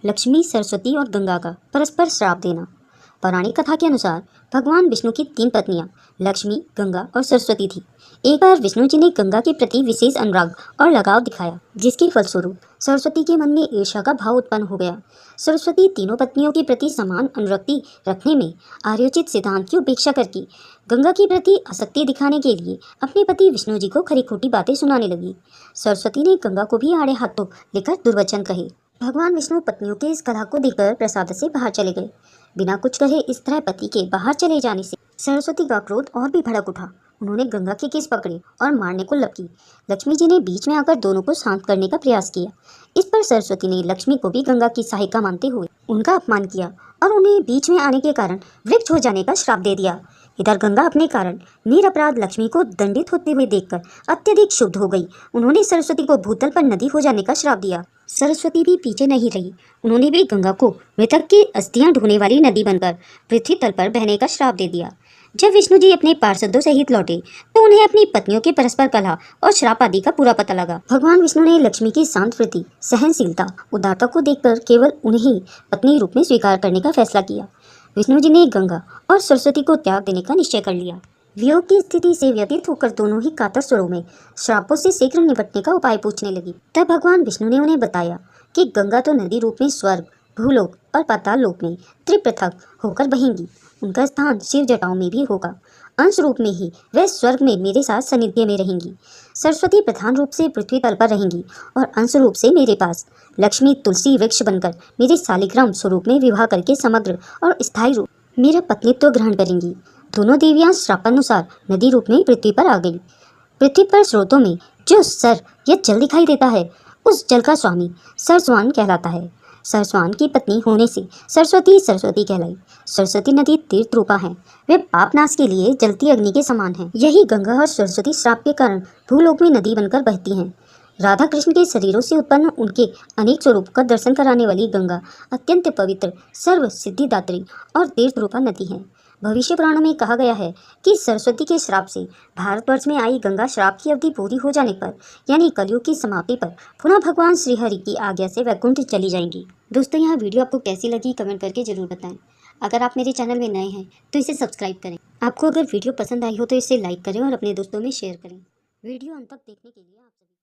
लक्ष्मी, सरस्वती और गंगा का परस्पर श्राप देना। पौराणिक कथा के अनुसार भगवान विष्णु की 3 पत्नियां लक्ष्मी, गंगा और सरस्वती थी। एक बार विष्णु जी ने गंगा के प्रति विशेष अनुराग और लगाव दिखाया, जिसके फलस्वरूप सरस्वती के मन में ईर्ष्या का भाव उत्पन्न हो गया। सरस्वती तीनों पत्नियों के प्रति समान अनुरक्ति रखने में आर्योचित सिद्धांत की उपेक्षा करके गंगा के प्रति आसक्ति दिखाने के लिए अपने पति विष्णु जी को खरी खोटी बातें सुनाने लगी। सरस्वती ने गंगा को भी आड़े हाथों लेकर दुर्वचन कहे। भगवान विष्णु पत्नियों के इस कलह को देखकर प्रसाद से बाहर चले गए। बिना कुछ कहे इस तरह पति के बाहर चले जाने से सरस्वती का क्रोध और भी भड़क उठा। उन्होंने गंगा के केस पकड़े और मारने को लपकी। लक्ष्मी जी ने बीच में आकर दोनों को शांत करने का प्रयास किया। इस पर सरस्वती ने लक्ष्मी को भी गंगा की सहायिका मानते हुए उनका अपमान किया और उन्हें बीच में आने के कारण वृक्ष हो जाने का श्राप दे दिया। इधर गंगा अपने कारण निरपराध लक्ष्मी को दंडित होते हुए देखकर अत्यधिक क्षुब्ध हो गई। उन्होंने सरस्वती को भूतल पर नदी हो जाने का श्राप दिया। सरस्वती भी पीछे नहीं रही। उन्होंने भी गंगा को मृतक की अस्थियां ढोने वाली नदी बनकर पृथ्वी तल पर बहने का श्राप दे दिया। जब विष्णु जी अपने पार्षदों सहित लौटे तो उन्हें अपनी पत्नियों के परस्पर कलह और श्राप आदि का पूरा पता लगा। भगवान विष्णु ने लक्ष्मी की शांत वृत्ति, सहनशीलता, उदारता को देखकर केवल उन्हें ही पत्नी रूप में स्वीकार करने का फैसला किया। विष्णु जी ने गंगा और सरस्वती को त्याग देने का निश्चय कर लिया। वियोग की स्थिति से व्यतीत होकर दोनों ही कातर स्वरों में श्रापों से शीघ्र निपटने का उपाय पूछने लगी। तब भगवान विष्णु ने उन्हें बताया कि गंगा तो नदी रूप में स्वर्ग, भूलोक और पाताल लोक में त्रिपृथक होकर बहेंगी। उनका स्थान शिव जटाओं में भी होगा। अंश रूप में ही वे स्वर्ग में मेरे साथ सानिध्य में रहेंगी। सरस्वती प्रधान रूप से पृथ्वी तल पर रहेंगी और अंश रूप से मेरे पास। लक्ष्मी तुलसी वृक्ष बनकर मेरे शालिग्राम स्वरूप में विवाह करके समग्र और स्थायी रूप मेरा पत्नीत्व ग्रहण करेंगी। दोनों देवियां श्रापानुसार नदी रूप में पृथ्वी पर आ गई। पृथ्वी पर स्रोतों में जो सर या जल दिखाई देता है उस जल का स्वामी सरस्वान कहलाता है। सरस्वान की पत्नी होने से सरस्वती सरस्वती कहलाई। सरस्वती नदी तीर्थ रूपा है। वे पाप नाश के लिए जलती अग्नि के समान है। यही गंगा और सरस्वती श्राप के कारण भूलोक में नदी बनकर बहती हैं। राधा कृष्ण के शरीरों से उत्पन्न उनके अनेक स्वरूप का दर्शन कराने वाली गंगा अत्यंत पवित्र, सर्व सिद्धिदात्री और तीर्थ रूपा नदी है। भविष्य पुराणों में कहा गया है कि सरस्वती के श्राप से भारतवर्ष में आई गंगा श्राप की अवधि पूरी हो जाने पर यानी कलयुग की समाप्ति पर पुनः भगवान श्री हरि की आज्ञा से वैकुंठ चली जाएंगी। दोस्तों, यह वीडियो आपको कैसी लगी कमेंट करके जरूर बताएं। अगर आप मेरे चैनल में नए हैं तो इसे सब्सक्राइब करें। आपको अगर वीडियो पसंद आई हो तो इसे लाइक करें और अपने दोस्तों में शेयर करें। वीडियो अंत तक देखने के लिए आप सभी